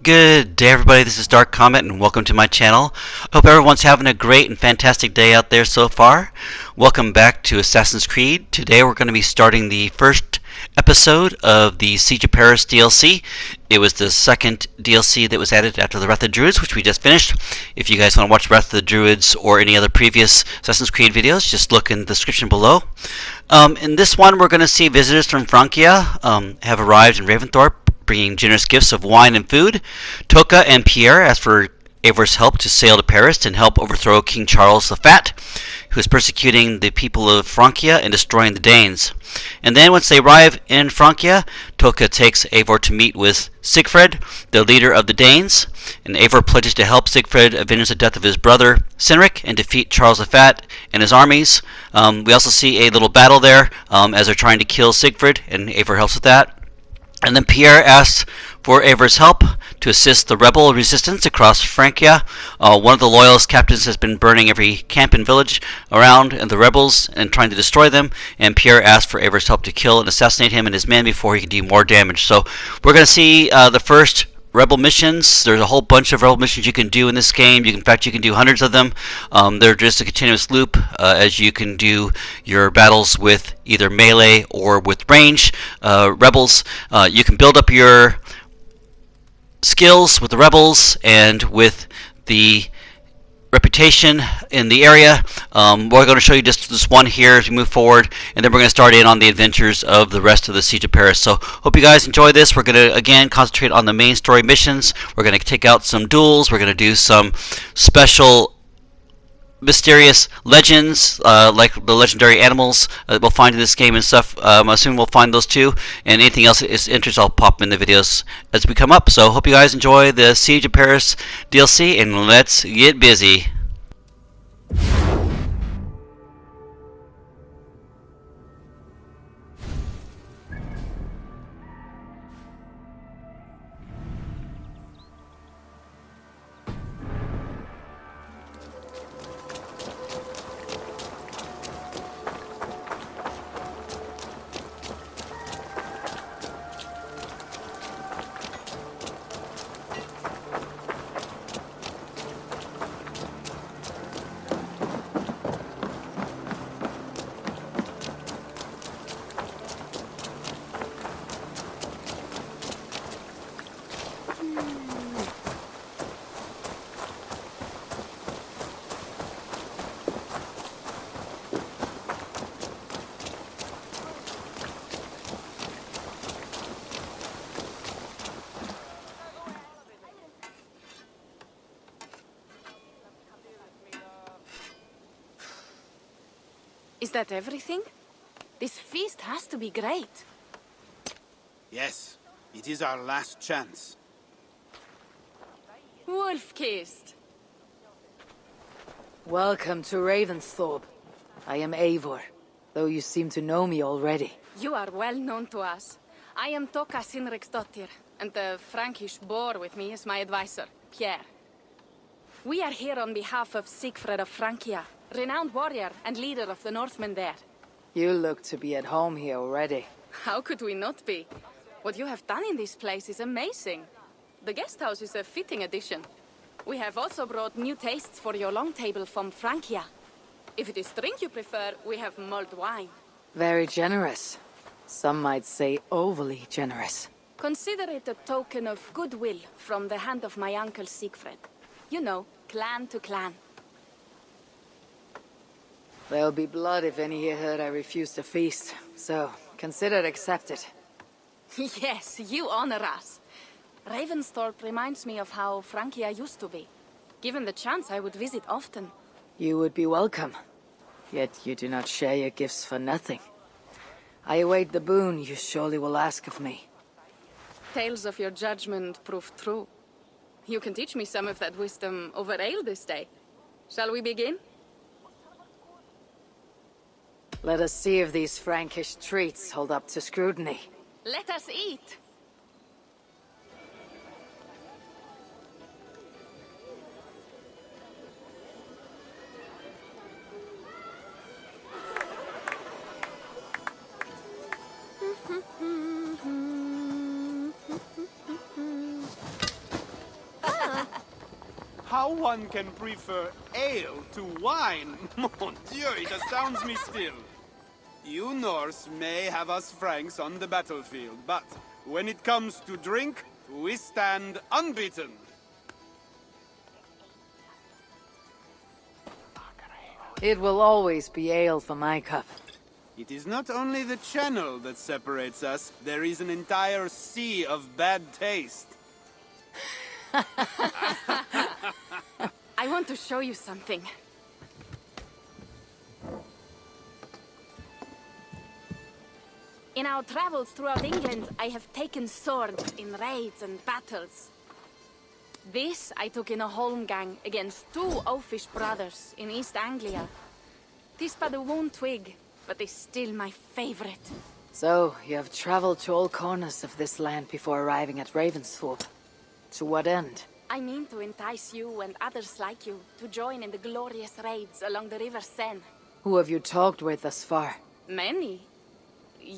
Good day, everybody. This is Dark Comet, and welcome to my channel. Hope everyone's having a great and fantastic day out there so far. Welcome back to Assassin's Creed. Today we're going to be starting the first episode of the Siege of Paris DLC. It was the second DLC that was added after the Wrath of the Druids, which we just finished. If you guys want to watch Wrath of the Druids or any other previous Assassin's Creed videos, just look in the description below. In this one, we're going to see visitors from Francia have arrived in Ravensthorpe, bringing generous gifts of wine and food. Toka and Pierre ask for Eivor's help to sail to Paris and help overthrow King Charles the Fat, who is persecuting the people of Francia and destroying the Danes. And then once they arrive in Francia, Toka takes Eivor to meet with Sigfred, the leader of the Danes, and Eivor pledges to help Sigfred avenge the death of his brother Sinric and defeat Charles the Fat and his armies. We also see a little battle there as they're trying to kill Sigfred, and Eivor helps with that. And then Pierre asks for Eivor's help to assist the rebel resistance across Francia. One of the loyalist captains has been burning every camp and village around and the rebels and trying to destroy them. And Pierre asks for Eivor's help to kill and assassinate him and his men before he can do more damage. So we're going to see the first rebel missions. There's a whole bunch of rebel missions you can do in this game. In fact, you can do hundreds of them. They're just a continuous loop as you can do your battles with either melee or with range rebels. You can build up your skills with the rebels and with the reputation in the area. We're going to show you just this one here as we move forward, and then we're going to start in on the adventures of the rest of the Siege of Paris. So hope you guys enjoy this. We're going to again concentrate on the main story missions. We're going to take out some duels. We're going to do some special mysterious legends like the legendary animals we'll find in this game and stuff. I'm assuming we'll find those too, and anything else that is interest I'll pop in the videos as we come up. So hope you guys enjoy the Siege of Paris DLC, and let's get busy. Is that everything? This feast has to be great. Yes, it is our last chance. Wolf-kissed. Welcome to Ravensthorpe. I am Eivor, though you seem to know me already. You are well known to us. I am Toka Sinric's daughter, and the Frankish boar with me is my advisor, Pierre. We are here on behalf of Sigfred of Francia, renowned warrior and leader of the Northmen there. You look to be at home here already. How could we not be? What you have done in this place is amazing. The guest house is a fitting addition. We have also brought new tastes for your long table from Francia. If it is drink you prefer, we have mulled wine. Very generous. Some might say overly generous. Consider it a token of goodwill from the hand of my uncle Sigfred. You know, clan to clan. There'll be blood if any here heard I refuse to feast, so consider it accepted. Yes, you honor us. Ravensthorpe reminds me of how Francia used to be. Given the chance, I would visit often. You would be welcome. Yet you do not share your gifts for nothing. I await the boon you surely will ask of me. Tales of your judgment prove true. You can teach me some of that wisdom over ale this day. Shall we begin? Let us see if these Frankish treats hold up to scrutiny. Let us eat! one can prefer ale to wine. Mon Dieu, it astounds me still. You Norse may have us Franks on the battlefield, but when it comes to drink, we stand unbeaten. It will always be ale for my cup. It is not only the channel that separates us, there is an entire sea of bad taste. I want to show you something. In our travels throughout England, I have taken swords in raids and battles. This I took in a holmgang against two oafish brothers in East Anglia. Tis but a wound twig, but is still my favorite. So, you have traveled to all corners of this land before arriving at Ravensthorpe. To what end? I mean to entice you and others like you to join in the glorious raids along the River Seine. Who have you talked with thus far? Many.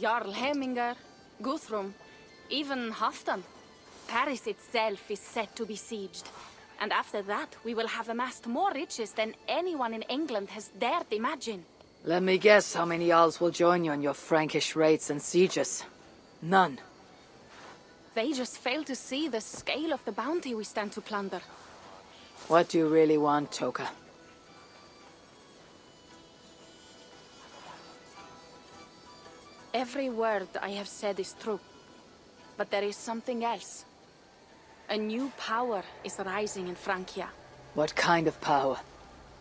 Jarl Hemminger, Guthrum, even Halfdan. Paris itself is set to be sieged. And after that, we will have amassed more riches than anyone in England has dared imagine. Let me guess how many Jarls will join you on your Frankish raids and sieges. None. They just fail to see the scale of the bounty we stand to plunder. What do you really want, Toka? Every word I have said is true. But there is something else. A new power is rising in Francia. What kind of power?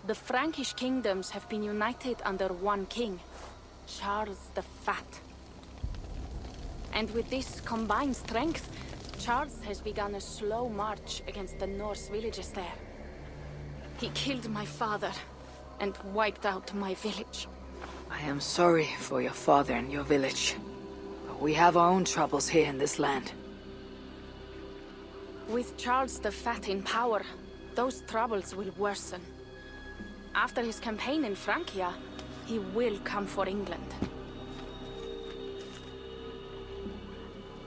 The Frankish kingdoms have been united under one king, Charles the Fat. And with this combined strength, Charles has begun a slow march against the Norse villages there. He killed my father and wiped out my village. I am sorry for your father and your village. But we have our own troubles here in this land. With Charles the Fat in power, those troubles will worsen. After his campaign in Francia, he will come for England.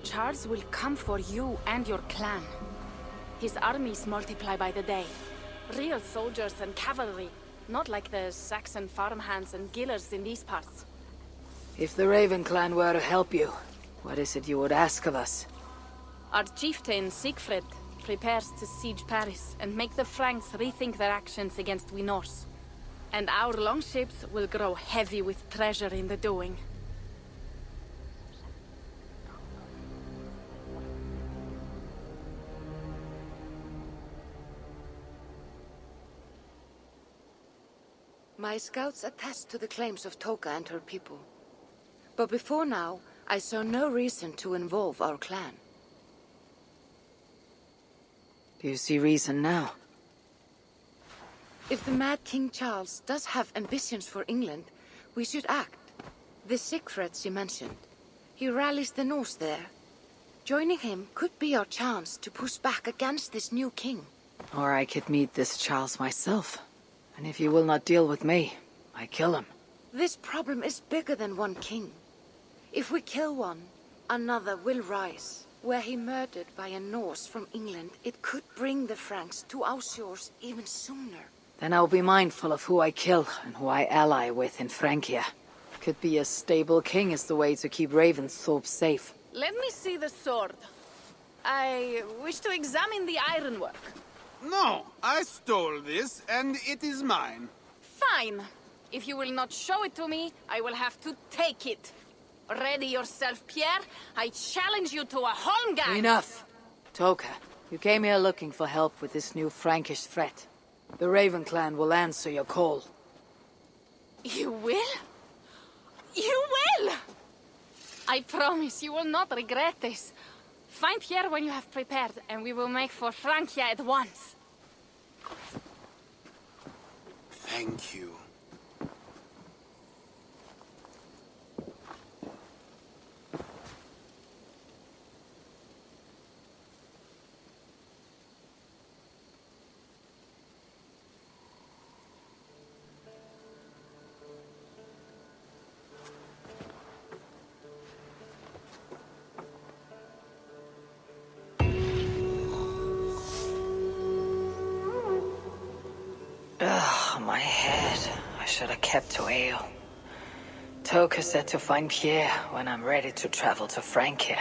Charles will come for you and your clan. His armies multiply by the day. Real soldiers and cavalry, not like the Saxon farmhands and gillers in these parts. If the Raven clan were to help you, what is it you would ask of us? Our chieftain, Sigfred, prepares to siege Paris and make the Franks rethink their actions against we Norse. And our longships will grow heavy with treasure in the doing. My scouts attest to the claims of Toka and her people. But before now, I saw no reason to involve our clan. Do you see reason now? If the mad King Charles does have ambitions for England, we should act. The Sigfred you mentioned, he rallies the Norse there. Joining him could be our chance to push back against this new king. Or I could meet this Charles myself. And if you will not deal with me, I kill him. This problem is bigger than one king. If we kill one, another will rise. Were he murdered by a Norse from England, it could bring the Franks to our shores even sooner. Then I'll be mindful of who I kill and who I ally with in Francia. Could be a stable king is the way to keep Ravensthorpe safe. Let me see the sword. I wish to examine the ironwork. No, I stole this, and it is mine. Fine. If you will not show it to me, I will have to take it. Ready yourself, Pierre. I challenge you to a holmgang. Enough! Toka, you came here looking for help with this new Frankish threat. The Raven clan will answer your call. You will? You will! I promise you will not regret this. Find Pierre when you have prepared, and we will make for Francia at once. Thank you. should have kept to ale. Toka said to find Pierre when I'm ready to travel to Francia.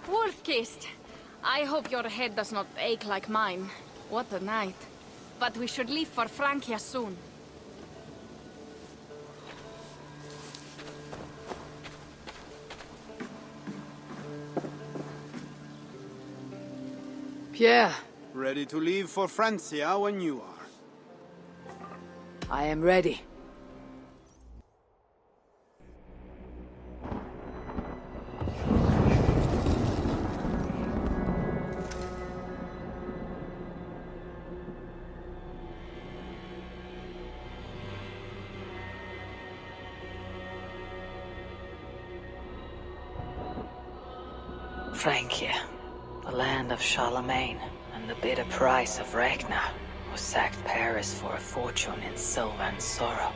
Wolf-kissed. I hope your head does not ache like mine. What a night. But we should leave for Francia soon. Pierre, Ready to leave for Francia when you are. I am ready. Francia, the land of Charlemagne, and the bitter price of Ragnar, who sacked Paris for a fortune in silver and sorrow.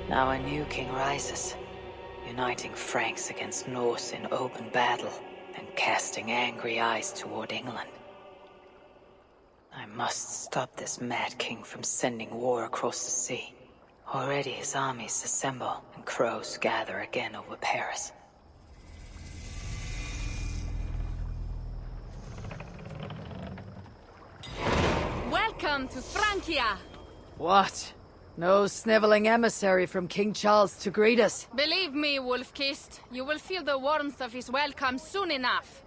Now a new king rises, uniting Franks against Norse in open battle, and casting angry eyes toward England. I must stop this mad king from sending war across the sea. Already his armies assemble, and crows gather again over Paris. Welcome to Francia! What? No sniveling emissary from King Charles to greet us? Believe me, Wolf-kissed, you will feel the warmth of his welcome soon enough.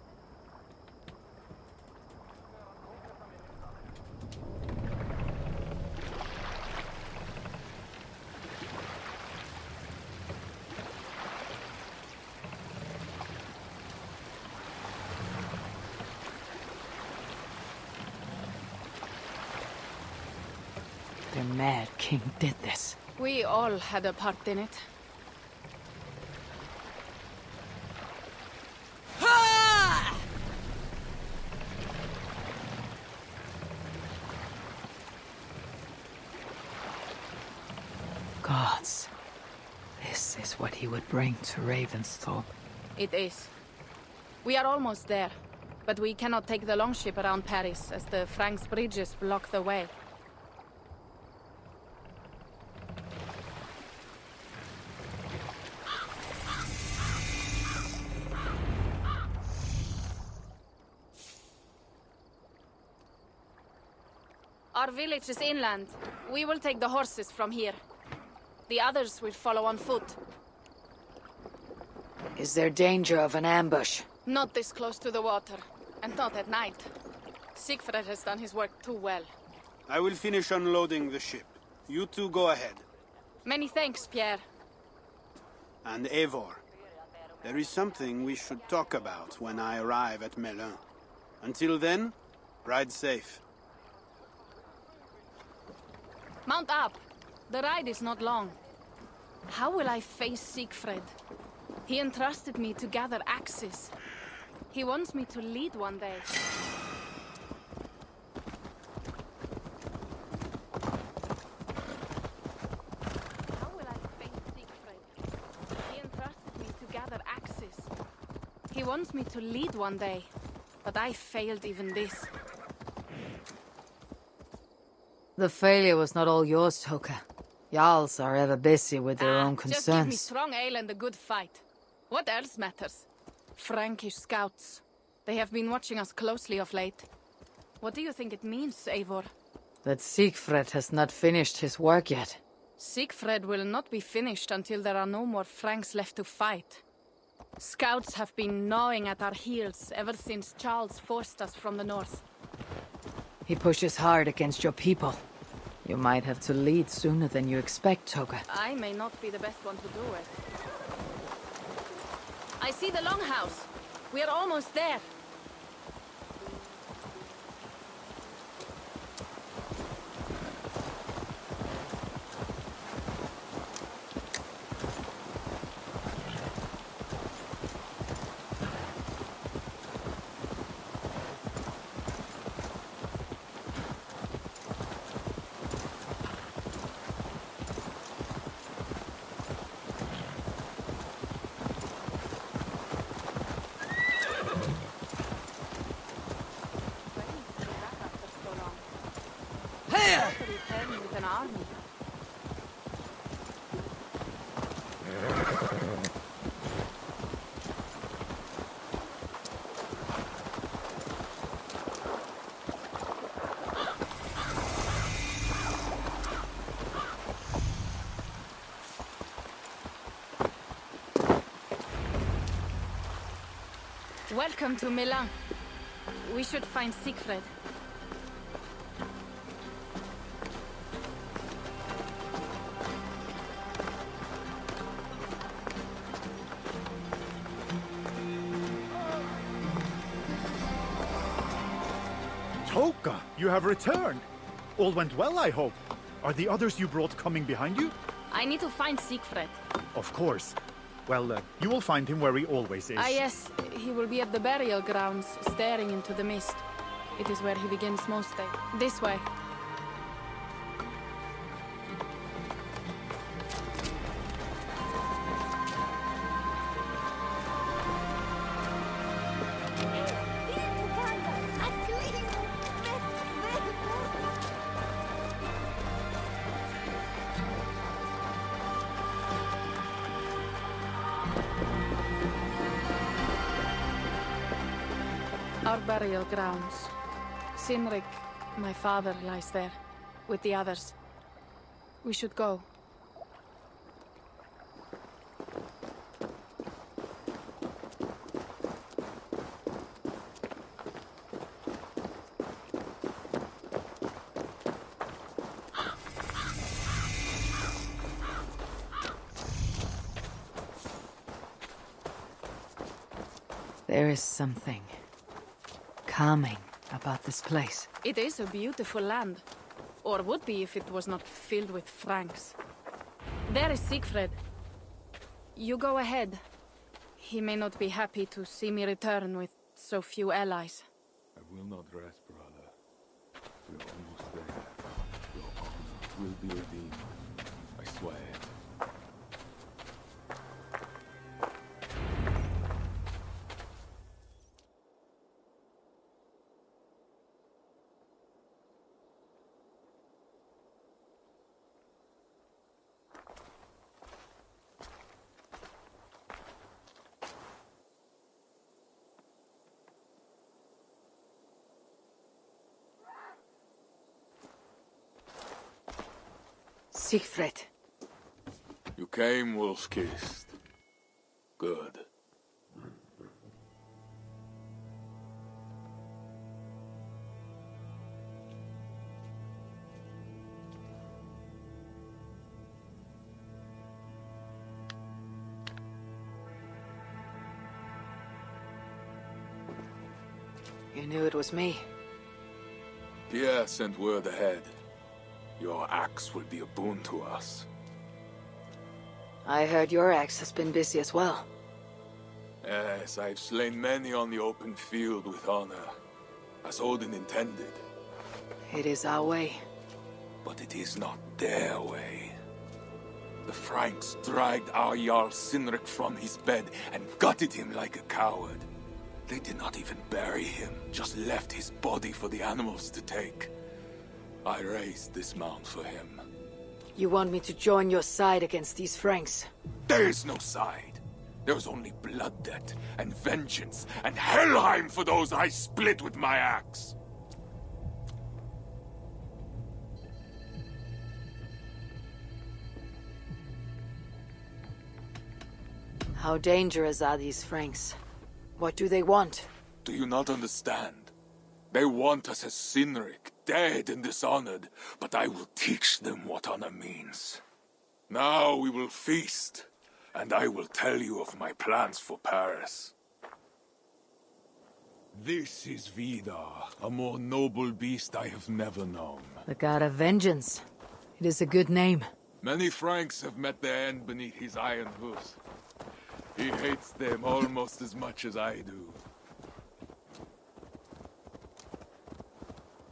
The mad king did this. We all had a part in it. Gods. This is what he would bring to Ravensthorpe. It is. We are almost there, but we cannot take the longship around Paris as the Franks' bridges block the way. Our village is inland. We will take the horses from here. The others will follow on foot. Is there danger of an ambush? Not this close to the water, and not at night. Sigfred has done his work too well. I will finish unloading the ship. You two go ahead. Many thanks, Pierre. And Eivor, there is something we should talk about when I arrive at Melun. Until then, ride safe. Mount up. The ride is not long. How will I face Sigfred? He entrusted me to gather axes. He wants me to lead one day. How will I face Sigfred? He entrusted me to gather axes. He wants me to lead one day, but I failed even this. The failure was not all yours, Toka. Jarls are ever busy with their own Just give me concerns. strong ale and a good fight. What else matters? Frankish scouts. They have been watching us closely of late. What do you think it means, Eivor? That Sigfred has not finished his work yet. Sigfred will not be finished until there are no more Franks left to fight. Scouts have been gnawing at our heels ever since Charles forced us from the north. He pushes hard against your people. You might have to lead sooner than you expect, Toka. I may not be the best one to do it. I see the longhouse. We are almost there. Welcome to Melun. We should find Sigfred. Toka, you have returned. All went well, I hope. Are the others you brought coming behind you? I need to find Sigfred. Of course. Well, you will find him where he always is. Ah, yes. He will be at the burial grounds, staring into the mist. It is where he begins most days. This way. Our burial grounds. Sinric, my father, lies there, with the others. We should go. There is something calming about this place. It is a beautiful land. Or would be if it was not filled with Franks. There is Sigfred. You go ahead. He may not be happy to see me return with so few allies. I will not rest, brother. We are almost there. Your honor will be redeemed. I swear it. Sigfred. You came, wolf-kissed. Good. You knew it was me. Pierre sent word ahead. Your axe will be a boon to us. I heard your axe has been busy as well. Yes, I've slain many on the open field with honor, as Odin intended. It is our way. But it is not their way. The Franks dragged our Jarl Sinric from his bed and gutted him like a coward. They did not even bury him, just left his body for the animals to take. I raised this mound for him. You want me to join your side against these Franks? There is no side. There is only blood debt, and vengeance, and Helheim for those I split with my axe. How dangerous are these Franks? What do they want? Do you not understand? They want us as Sinric, dead and dishonored, but I will teach them what honor means. Now we will feast, and I will tell you of my plans for Paris. This is Vidar, a more noble beast I have never known. The god of vengeance. It is a good name. Many Franks have met their end beneath his iron hooves. He hates them almost as much as I do.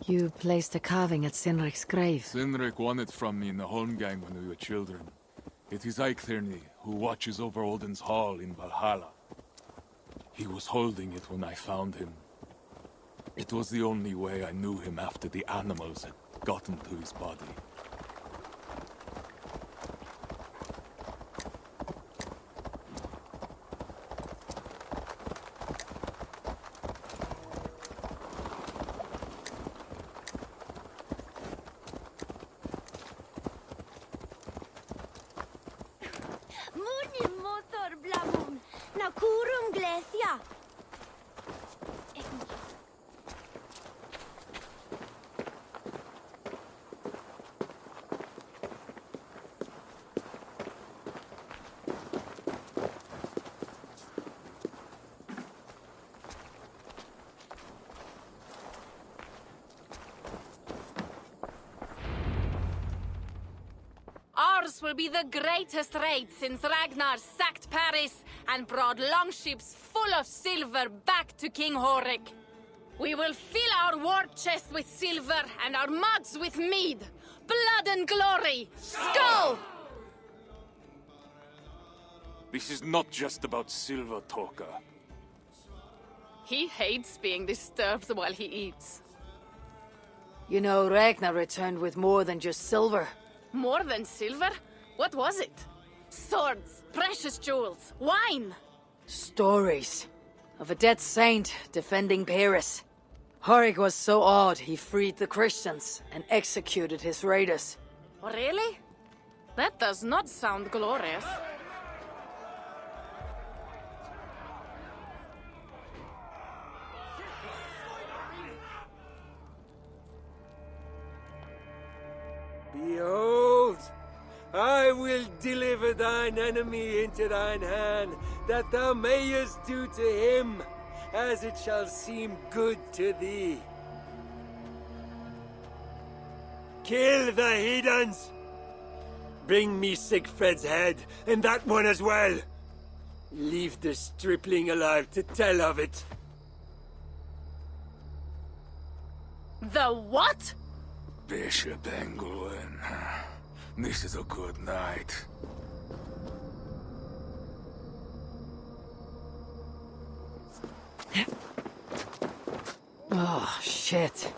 You placed a carving at Sinric's grave. Sinric won it from me in the Holmgang when we were children. It is Eivor who watches over Odin's hall in Valhalla. He was holding it when I found him. It was the only way I knew him after the animals had gotten to his body. Ours will be the greatest raid since Ragnar sacked Paris and brought longships full of silver back to King Horik. We will fill our war chest with silver and our mugs with mead. Blood and glory! Skull! This is not just about silver, Toka. He hates being disturbed while he eats. You know, Ragnar returned with more than just silver. More than silver? What was it? Swords, precious jewels, wine! Stories of a dead saint defending Paris. Horik was so awed he freed the Christians and executed his raiders. Really? That does not sound glorious. Behold, I will deliver thine enemy into thine hand, that thou mayest do to him as it shall seem good to thee. Kill the heathens! Bring me Sigfred's head, and that one as well. Leave the stripling alive to tell of it. The what? Bishop Engelwin. This is a good night. Oh, shit.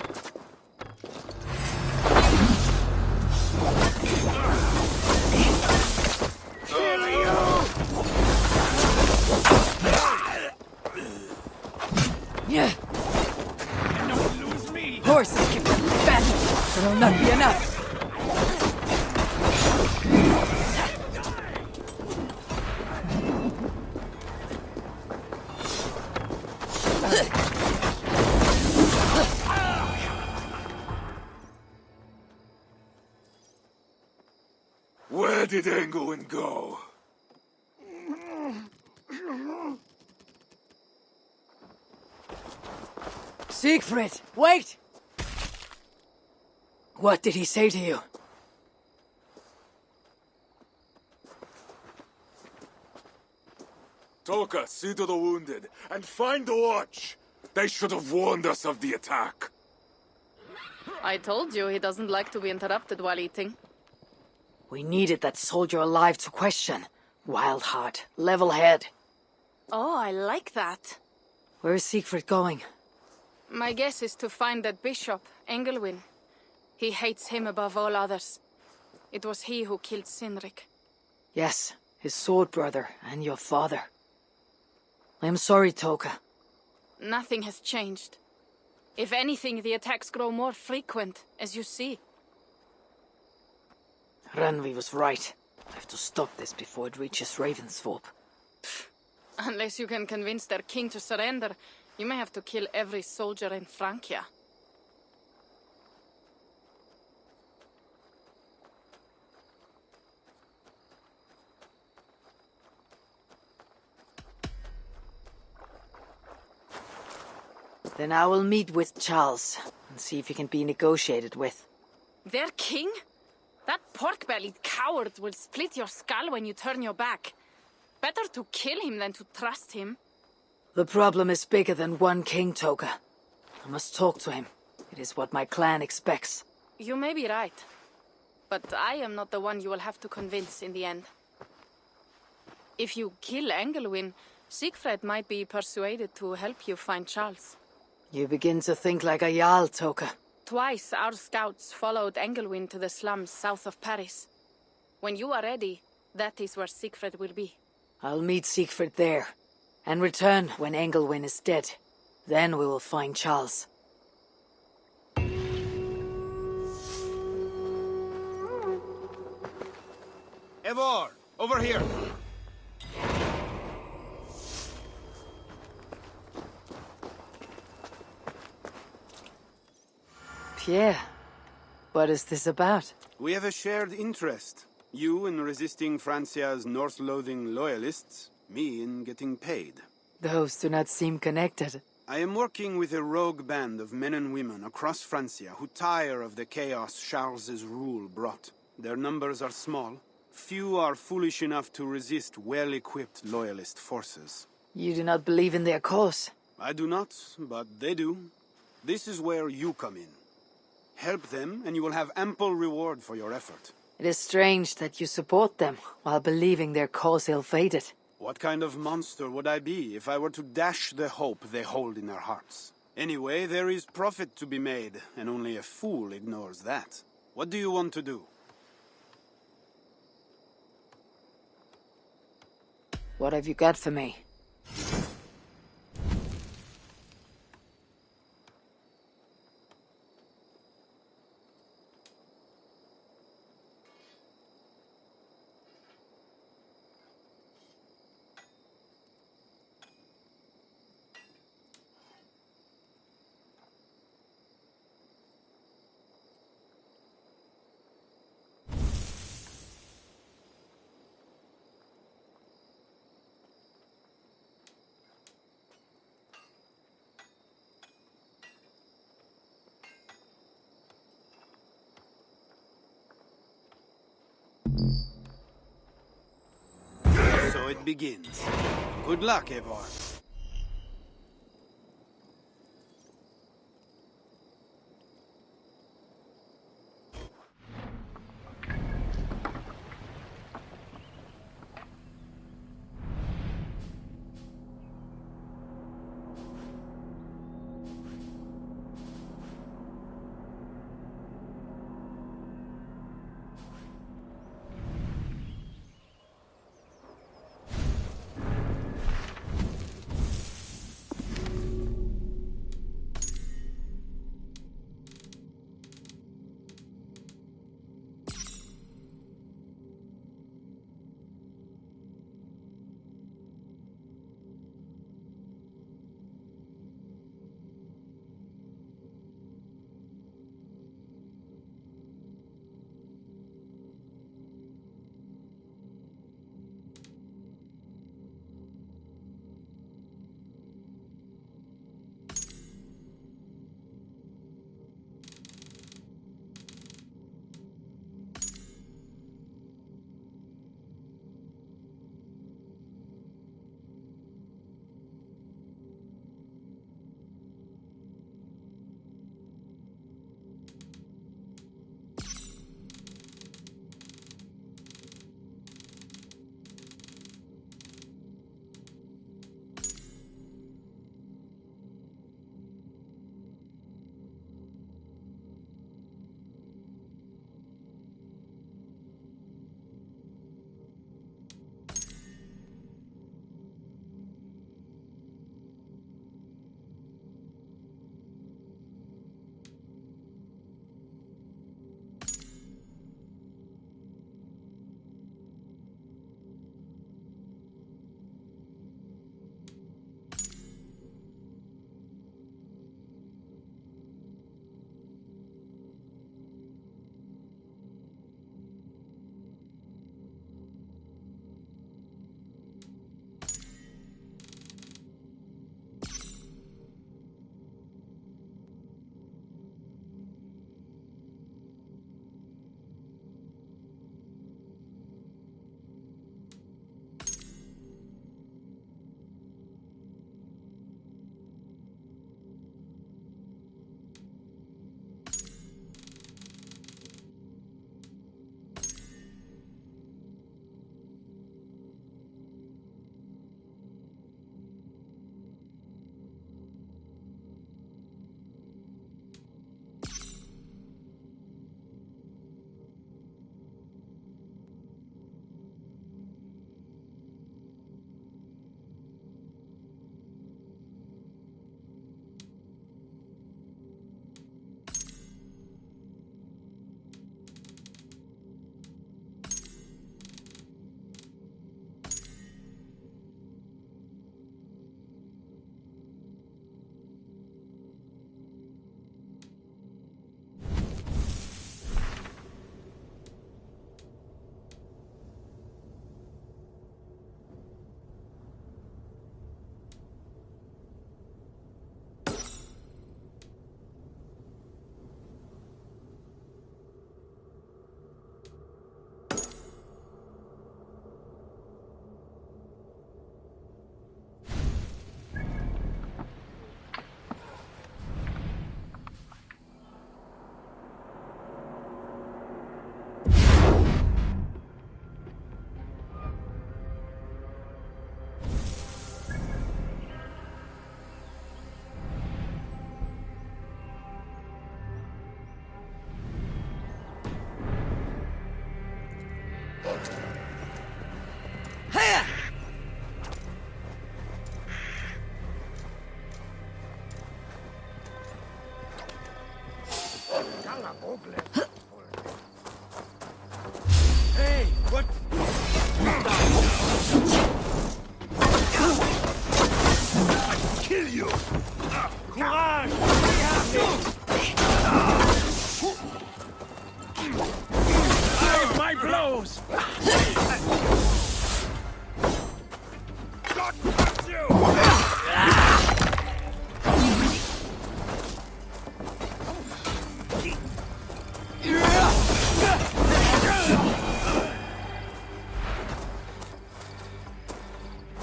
Yeah. Don't lose me! Horses can be battle, but it'll not be enough. Where did Engelwin go? Sigfred, wait! What did he say to you? Toka, see to the wounded, and find the watch! They should have warned us of the attack. I told you he doesn't like to be interrupted while eating. We needed that soldier alive to question. Wild heart, level head. Oh, I like that. Where is Sigfred going? My guess is to find that bishop, Engelwin. He hates him above all others. It was he who killed Sinric. Yes, his sword brother and your father. I am sorry, Toka. Nothing has changed. If anything, the attacks grow more frequent, as you see. Randvi was right. I have to stop this before it reaches Ravensthorpe. Unless you can convince their king to surrender, you may have to kill every soldier in Francia. Then I will meet with Charles and see if he can be negotiated with. Their king? That pork-bellied coward will split your skull when you turn your back. Better to kill him than to trust him. The problem is bigger than one king, Toka. I must talk to him. It is what my clan expects. You may be right. But I am not the one you will have to convince in the end. If you kill Engelwin, Sigfred might be persuaded to help you find Charles. You begin to think like a Jarl, Toka. Twice our scouts followed Engelwin to the slums south of Paris. When you are ready, that is where Sigfred will be. I'll meet Sigfrid there, and return when Engelwin is dead. Then we will find Charles. Eivor, over here! Pierre, what is this about? We have a shared interest. You in resisting Francia's Norse-loathing loyalists, me in getting paid. Those do not seem connected. I am working with a rogue band of men and women across Francia who tire of the chaos Charles's rule brought. Their numbers are small, Few are foolish enough to resist well-equipped loyalist forces. You do not believe in their cause? I do not, but they do. This is where you come in. Help them, and you will have ample reward for your effort. It is strange that you support them, while believing their cause ill-fated. What kind of monster would I be if I were to dash the hope they hold in their hearts? Anyway, there is profit to be made, and only a fool ignores that. What do you want to do? What have you got for me? So it begins. Good luck, Eivor. Hey, what? Kill you! Courage! Hide my blows! God bless you!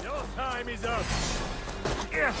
Your time is up. Here!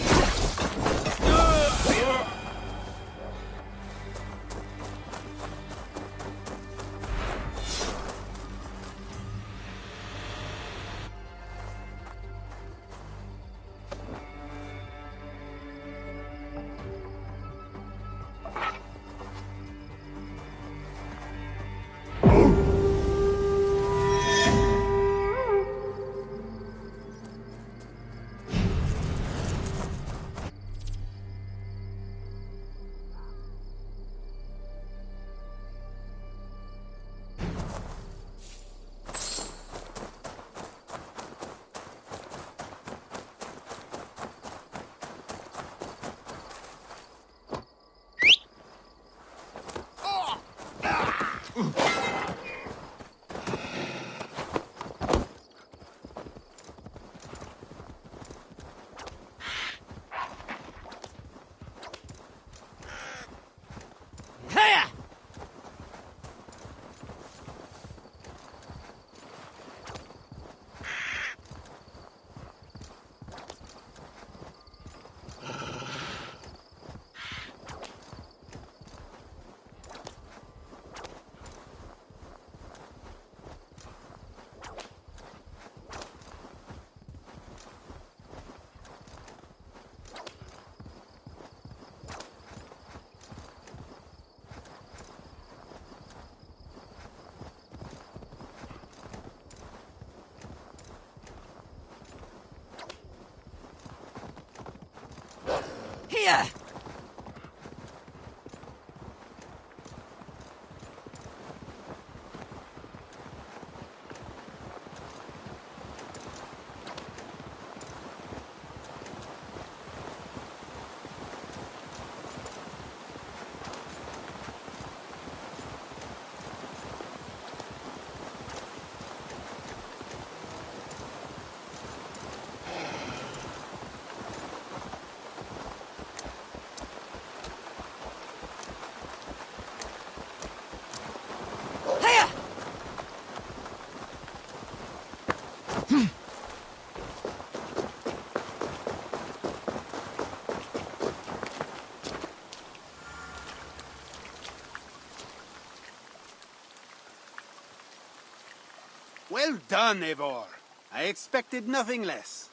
Well done, Eivor. I expected nothing less.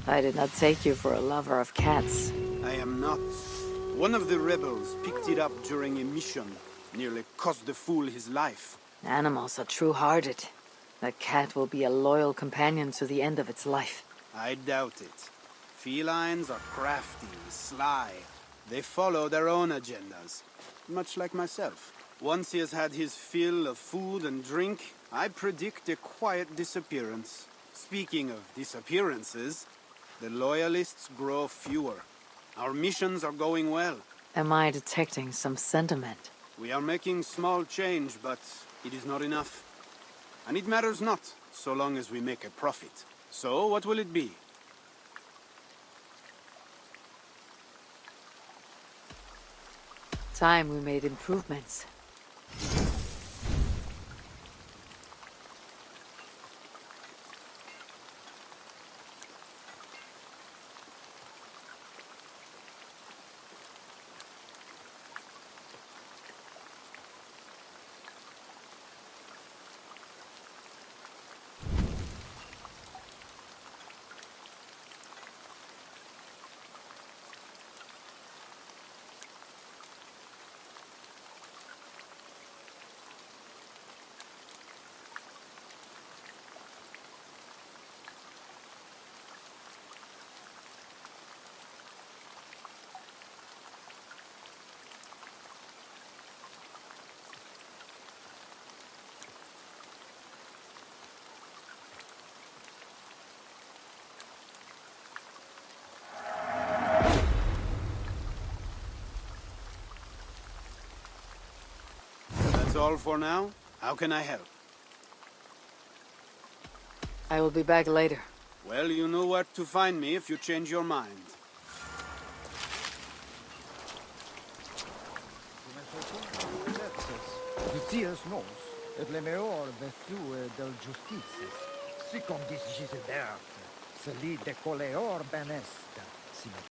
I did not take you for a lover of cats. I am not. One of the rebels picked it up during a mission. Nearly cost the fool his life. Animals are true-hearted. That cat will be a loyal companion to the end of its life. I doubt it. Felines are crafty, sly. They follow their own agendas, much like myself. Once he has had his fill of food and drink, I predict a quiet disappearance. Speaking of disappearances, the loyalists grow fewer. Our missions are going well. Am I detecting some sentiment? We are making small change, but it is not enough. And it matters not, so long as we make a profit. So, what will it be? Time we made improvements. That's all for now. How can I help? I will be back later. Well, you know where to find me if you change your mind. Dias nos, et le meilleur vertu del justice. Si comme dis Gisebert, celui de coléor benest, si